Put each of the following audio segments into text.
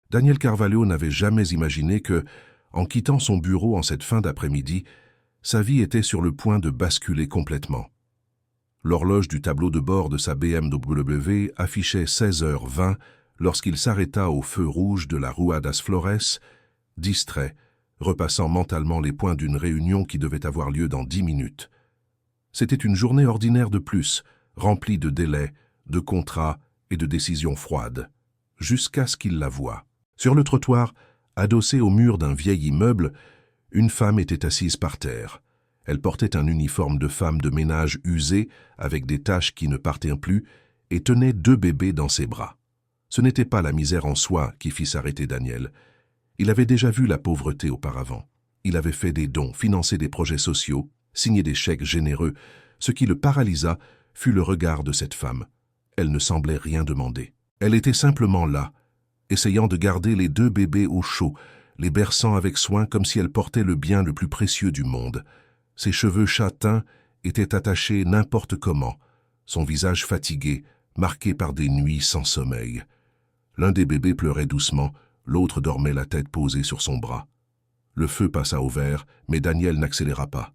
Daniel Carvalho n'avait jamais imaginé que, en quittant son bureau en cette fin d'après-midi, sa vie était sur le point de basculer complètement. L'horloge du tableau de bord de sa BMW affichait 16h20 lorsqu'il s'arrêta au feu rouge de la Rua das Flores, distrait, repassant mentalement les points d'une réunion qui devait avoir lieu dans 10 minutes. C'était une journée ordinaire de plus, remplie de délais, de contrats et de décisions froides, jusqu'à ce qu'il la voie. Sur le trottoir, adossée au mur d'un vieil immeuble, une femme était assise par terre. Elle portait un uniforme de femme de ménage usé, avec des taches qui ne partaient plus, et tenait 2 bébés dans ses bras. Ce n'était pas la misère en soi qui fit s'arrêter Daniel. Il avait déjà vu la pauvreté auparavant. Il avait fait des dons, financé des projets sociaux, signé des chèques généreux. Ce qui le paralysa fut le regard de cette femme. Elle ne semblait rien demander. Elle était simplement là, essayant de garder les 2 bébés au chaud, les berçant avec soin comme si elle portait le bien le plus précieux du monde. Ses cheveux châtains étaient attachés n'importe comment, son visage fatigué, marqué par des nuits sans sommeil. L'un des bébés pleurait doucement, l'autre dormait la tête posée sur son bras. Le feu passa au vert, mais Daniel n'accéléra pas.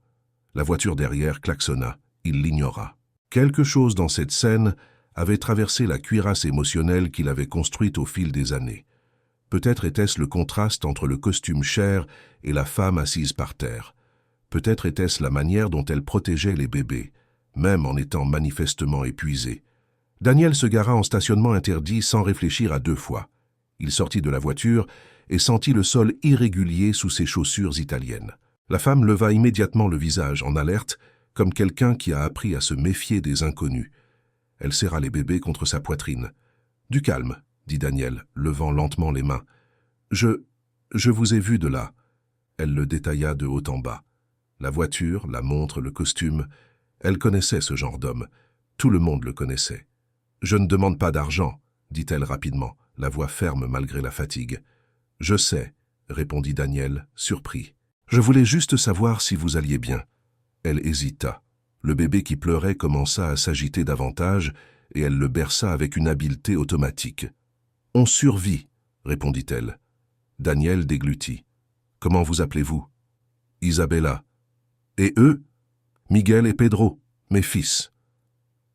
La voiture derrière klaxonna, il l'ignora. Quelque chose dans cette scène avait traversé la cuirasse émotionnelle qu'il avait construite au fil des années. Peut-être était-ce le contraste entre le costume cher et la femme assise par terre. Peut-être était-ce la manière dont elle protégeait les bébés, même en étant manifestement épuisée. Daniel se gara en stationnement interdit sans réfléchir à 2 fois. Il sortit de la voiture et sentit le sol irrégulier sous ses chaussures italiennes. La femme leva immédiatement le visage en alerte, comme quelqu'un qui a appris à se méfier des inconnus. Elle serra les bébés contre sa poitrine. « Du calme, » dit Daniel, levant lentement les mains. « Je vous ai vu de là. » Elle le détailla de haut en bas. La voiture, la montre, le costume, elle connaissait ce genre d'homme. Tout le monde le connaissait. « Je ne demande pas d'argent, » dit-elle rapidement, la voix ferme malgré la fatigue. « Je sais, » répondit Daniel, surpris. « Je voulais juste savoir si vous alliez bien. » Elle hésita. Le bébé qui pleurait commença à s'agiter davantage et elle le berça avec une habileté automatique. « On survit, » répondit-elle. Daniel déglutit. « Comment vous appelez-vous »« Isabella. »« Et eux ?»« Miguel et Pedro, mes fils. »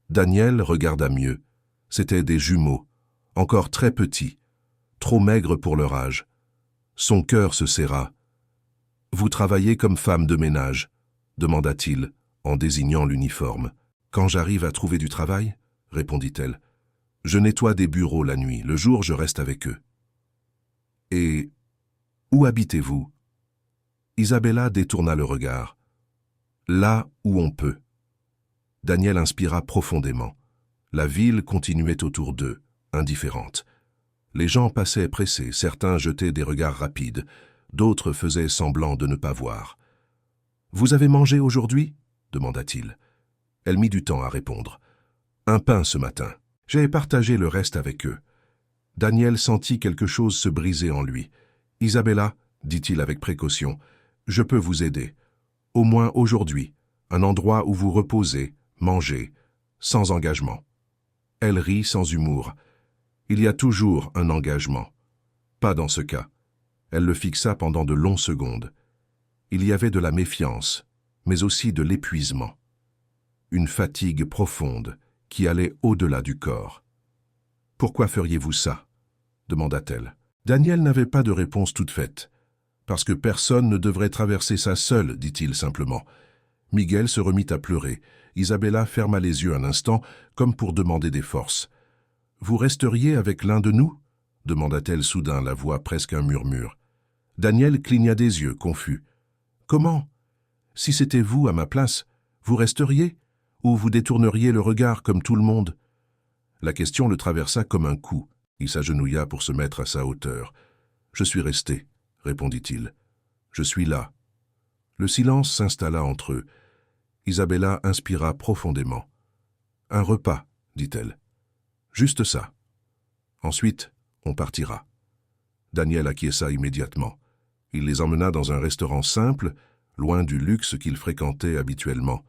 Daniel regarda mieux. C'étaient des jumeaux, encore très petits, trop maigres pour leur âge. Son cœur se serra. « Vous travaillez comme femme de ménage ?» demanda-t-il, en désignant l'uniforme. « Quand j'arrive à trouver du travail ?» répondit-elle. « Je nettoie des bureaux la nuit, le jour je reste avec eux. »« Et où habitez-vous » Isabella détourna le regard. « Là où on peut. » Daniel inspira profondément. La ville continuait autour d'eux, indifférente. Les gens passaient pressés, certains jetaient des regards rapides, d'autres faisaient semblant de ne pas voir. « Vous avez mangé aujourd'hui » demanda-t-il. Elle mit du temps à répondre. « Un pain ce matin. J'ai partagé le reste avec eux. » Daniel sentit quelque chose se briser en lui. « Isabella, » dit-il avec précaution, « je peux vous aider. Au moins aujourd'hui, un endroit où vous reposez, mangez, sans engagement. » Elle rit sans humour. « Il y a toujours un engagement. » Pas dans ce cas. Elle le fixa pendant de longues secondes. Il y avait de la méfiance, mais aussi de l'épuisement. Une fatigue profonde qui allait au-delà du corps. « Pourquoi feriez-vous ça ?» demanda-t-elle. Daniel n'avait pas de réponse toute faite. « Parce que personne ne devrait traverser ça seul, dit-il simplement. » Miguel se remit à pleurer. Isabella ferma les yeux un instant, comme pour demander des forces. « Vous resteriez avec l'un de nous ?» demanda-t-elle soudain, la voix presque un murmure. Daniel cligna des yeux, confus. « Comment ? Si c'était vous à ma place, vous resteriez ? Ou vous détourneriez le regard comme tout le monde ?» La question le traversa comme un coup. Il s'agenouilla pour se mettre à sa hauteur. « Je suis resté, » répondit-il. « Je suis là. » Le silence s'installa entre eux. Isabella inspira profondément. « Un repas, » dit-elle. « Juste ça. Ensuite, on partira. » Daniel acquiesça immédiatement. Il les emmena dans un restaurant simple, loin du luxe qu'il fréquentait habituellement.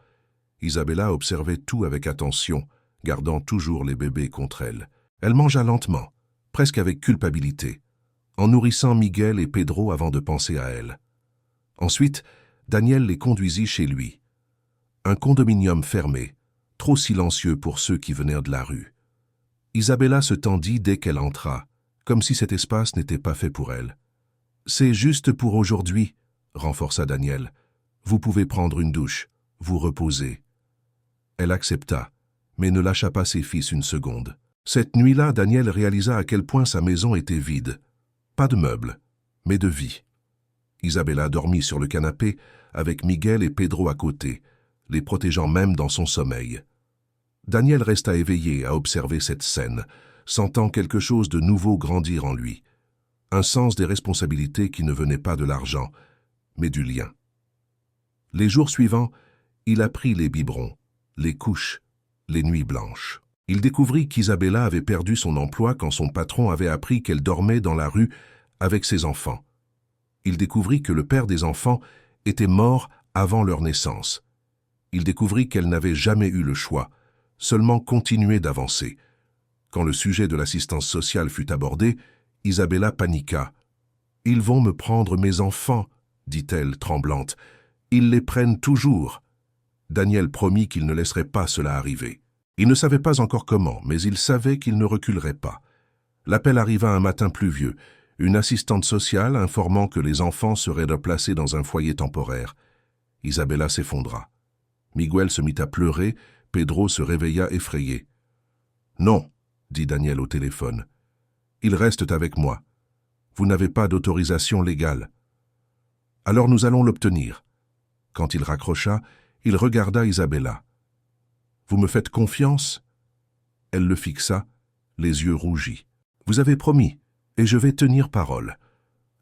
Isabella observait tout avec attention, gardant toujours les bébés contre elle. Elle mangea lentement, presque avec culpabilité. en nourrissant Miguel et Pedro avant de penser à elle. Ensuite, Daniel les conduisit chez lui. Un condominium fermé, trop silencieux pour ceux qui venaient de la rue. Isabella se tendit dès qu'elle entra, comme si cet espace n'était pas fait pour elle. « C'est juste pour aujourd'hui », renforça Daniel. « Vous pouvez prendre une douche, vous reposer. » Elle accepta, mais ne lâcha pas ses fils une seconde. Cette nuit-là, Daniel réalisa à quel point sa maison était vide. Pas de meubles, mais de vie. Isabella dormit sur le canapé avec Miguel et Pedro à côté, les protégeant même dans son sommeil. Daniel resta éveillé à observer cette scène, sentant quelque chose de nouveau grandir en lui. Un sens des responsabilités qui ne venait pas de l'argent, mais du lien. Les jours suivants, il apprit les biberons, les couches, les nuits blanches. Il découvrit qu'Isabella avait perdu son emploi quand son patron avait appris qu'elle dormait dans la rue avec ses enfants. Il découvrit que le père des enfants était mort avant leur naissance. Il découvrit qu'elle n'avait jamais eu le choix, seulement continuer d'avancer. Quand le sujet de l'assistance sociale fut abordé, Isabella paniqua. « Ils vont me prendre mes enfants », dit-elle tremblante. « Ils les prennent toujours. » Daniel promit qu'il ne laisserait pas cela arriver. Il ne savait pas encore comment, mais il savait qu'il ne reculerait pas. L'appel arriva un matin pluvieux, une assistante sociale informant que les enfants seraient replacés dans un foyer temporaire. Isabella s'effondra. Miguel se mit à pleurer, Pedro se réveilla effrayé. « Non », dit Daniel au téléphone. « Ils restent avec moi. Vous n'avez pas d'autorisation légale. »« Alors nous allons l'obtenir. » Quand il raccrocha, il regarda Isabella. « Vous me faites confiance ?» Elle le fixa, les yeux rougis. « Vous avez promis, et je vais tenir parole. »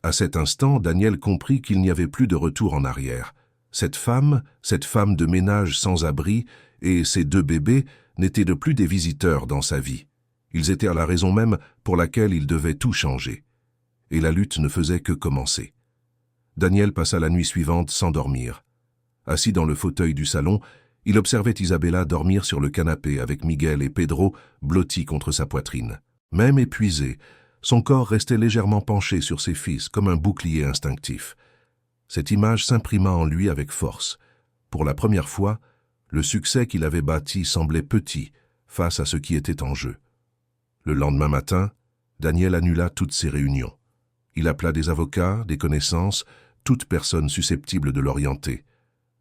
À cet instant, Daniel comprit qu'il n'y avait plus de retour en arrière. Cette femme de ménage sans abri, et ses 2 bébés n'étaient de plus des visiteurs dans sa vie. Ils étaient à la raison même pour laquelle il devait tout changer. Et la lutte ne faisait que commencer. Daniel passa la nuit suivante sans dormir. Assis dans le fauteuil du salon, il observait Isabella dormir sur le canapé avec Miguel et Pedro blottis contre sa poitrine. Même épuisé, son corps restait légèrement penché sur ses fils comme un bouclier instinctif. Cette image s'imprima en lui avec force. Pour la première fois, le succès qu'il avait bâti semblait petit face à ce qui était en jeu. Le lendemain matin, Daniel annula toutes ses réunions. Il appela des avocats, des connaissances, toute personne susceptible de l'orienter.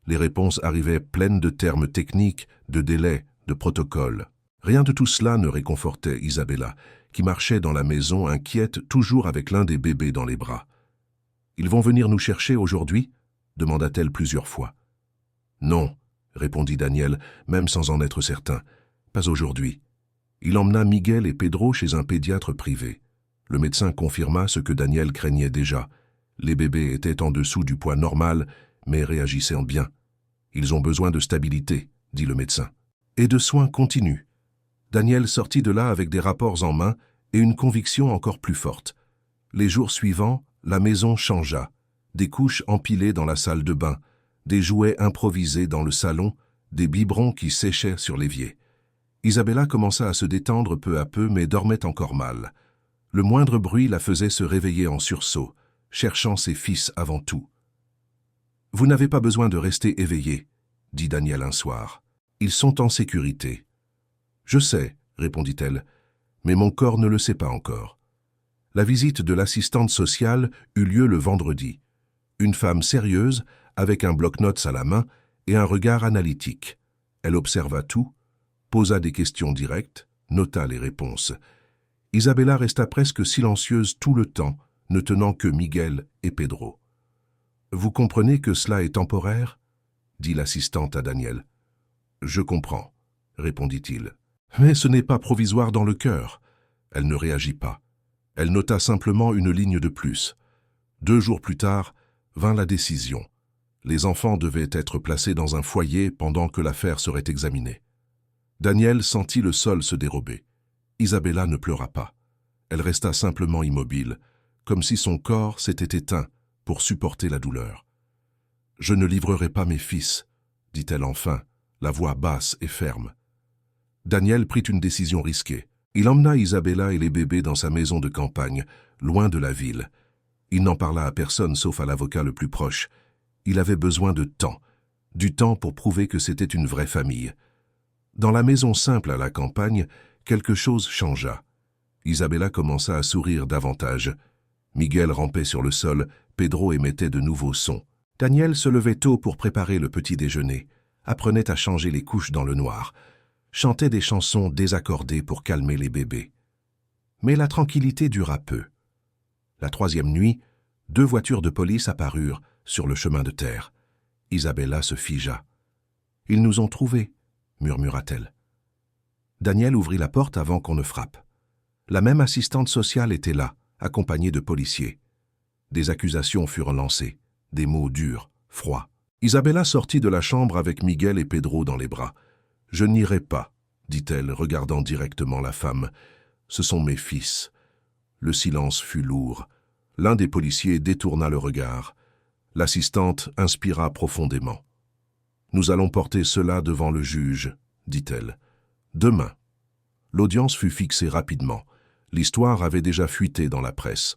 Les réponses arrivaient pleines de termes techniques, de délais, de protocoles. Rien de tout cela ne réconfortait Isabella, qui marchait dans la maison inquiète, toujours avec l'un des bébés dans les bras. « Ils vont venir nous chercher aujourd'hui » demanda-t-elle plusieurs fois. « Non » répondit Daniel, même sans en être certain. « Pas aujourd'hui. » Il emmena Miguel et Pedro chez un pédiatre privé. Le médecin confirma ce que Daniel craignait déjà. Les bébés étaient en dessous du poids normal, mais réagissaient bien. « Ils ont besoin de stabilité » dit le médecin. « Et de soins continus. » Daniel sortit de là avec des rapports en main et une conviction encore plus forte. Les jours suivants, la maison changea. Des couches empilées dans la salle de bain, des jouets improvisés dans le salon, des biberons qui séchaient sur l'évier. Isabella commença à se détendre peu à peu, mais dormait encore mal. Le moindre bruit la faisait se réveiller en sursaut, cherchant ses fils avant tout. « Vous n'avez pas besoin de rester éveillé, » dit Daniel un soir. « Ils sont en sécurité. »« Je sais, » répondit-elle, « mais mon corps ne le sait pas encore. » La visite de l'assistante sociale eut lieu le vendredi. Une femme sérieuse, avec un bloc-notes à la main et un regard analytique. Elle observa tout, posa des questions directes, nota les réponses. Isabella resta presque silencieuse tout le temps, ne tenant que Miguel et Pedro. « Vous comprenez que cela est temporaire » dit l'assistante à Daniel. « Je comprends » répondit-il. « Mais ce n'est pas provisoire dans le cœur. » Elle ne réagit pas. Elle nota simplement une ligne de plus. 2 jours plus tard, vint la décision. Les enfants devaient être placés dans un foyer pendant que l'affaire serait examinée. Daniel sentit le sol se dérober. Isabella ne pleura pas. Elle resta simplement immobile, comme si son corps s'était éteint pour supporter la douleur. « Je ne livrerai pas mes fils », dit-elle enfin, la voix basse et ferme. Daniel prit une décision risquée. Il emmena Isabella et les bébés dans sa maison de campagne, loin de la ville. Il n'en parla à personne sauf à l'avocat le plus proche. Il avait besoin de temps, du temps pour prouver que c'était une vraie famille. Dans la maison simple à la campagne, quelque chose changea. Isabella commença à sourire davantage. Miguel rampait sur le sol, Pedro émettait de nouveaux sons. Daniel se levait tôt pour préparer le petit déjeuner, apprenait à changer les couches dans le noir, chantait des chansons désaccordées pour calmer les bébés. Mais la tranquillité dura peu. La troisième nuit, 2 voitures de police apparurent sur le chemin de terre. Isabella se figea. « Ils nous ont trouvés », murmura-t-elle. Daniel ouvrit la porte avant qu'on ne frappe. La même assistante sociale était là, accompagnée de policiers. Des accusations furent lancées, des mots durs, froids. Isabella sortit de la chambre avec Miguel et Pedro dans les bras. « Je n'irai pas, » dit-elle, regardant directement la femme. « Ce sont mes fils. » Le silence fut lourd. L'un des policiers détourna le regard. L'assistante inspira profondément. « Nous allons porter cela devant le juge, » dit-elle. « Demain. » L'audience fut fixée rapidement. L'histoire avait déjà fuité dans la presse.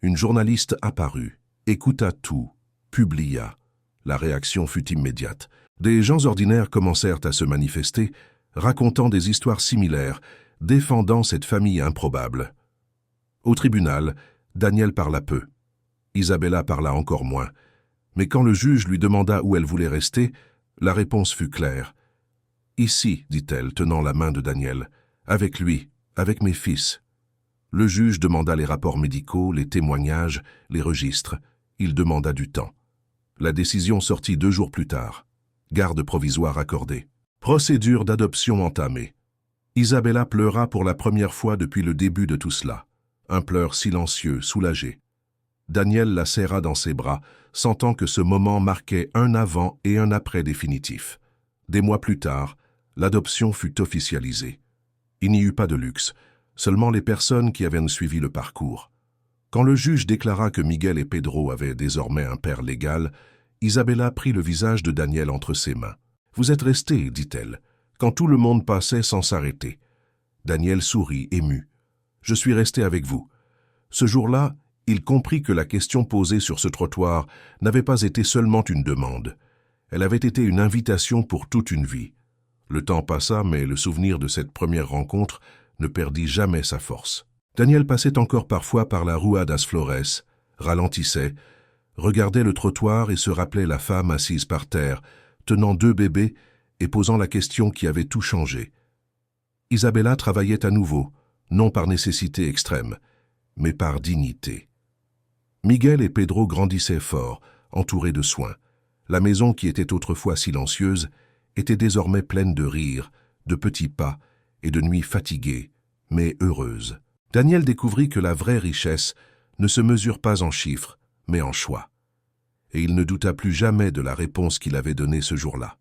Une journaliste apparut, écouta tout, publia. La réaction fut immédiate. Des gens ordinaires commencèrent à se manifester, racontant des histoires similaires, défendant cette famille improbable. Au tribunal, Daniel parla peu. Isabella parla encore moins. Mais quand le juge lui demanda où elle voulait rester, la réponse fut claire. « Ici, dit-elle, tenant la main de Daniel, avec lui, avec mes fils. » Le juge demanda les rapports médicaux, les témoignages, les registres. Il demanda du temps. La décision sortit 2 jours plus tard. Garde provisoire accordée. Procédure d'adoption entamée. Isabella pleura pour la première fois depuis le début de tout cela. Un pleur silencieux, soulagé. Daniel la serra dans ses bras, sentant que ce moment marquait un avant et un après définitif. Des mois plus tard, l'adoption fut officialisée. Il n'y eut pas de luxe, seulement les personnes qui avaient suivi le parcours. Quand le juge déclara que Miguel et Pedro avaient désormais un père légal, Isabella prit le visage de Daniel entre ses mains. « Vous êtes resté, dit-elle, quand tout le monde passait sans s'arrêter. » Daniel sourit, ému. « Je suis resté avec vous. » Ce jour-là, il comprit que la question posée sur ce trottoir n'avait pas été seulement une demande. Elle avait été une invitation pour toute une vie. Le temps passa, mais le souvenir de cette première rencontre ne perdit jamais sa force. Daniel passait encore parfois par la Rua das Flores, ralentissait, regardait le trottoir et se rappelait la femme assise par terre, tenant 2 bébés et posant la question qui avait tout changé. Isabella travaillait à nouveau, non par nécessité extrême, mais par dignité. Miguel et Pedro grandissaient fort, entourés de soins. La maison qui était autrefois silencieuse était désormais pleine de rires, de petits pas et de nuits fatiguées, mais heureuses. Daniel découvrit que la vraie richesse ne se mesure pas en chiffres, mais en choix. Et il ne douta plus jamais de la réponse qu'il avait donnée ce jour-là.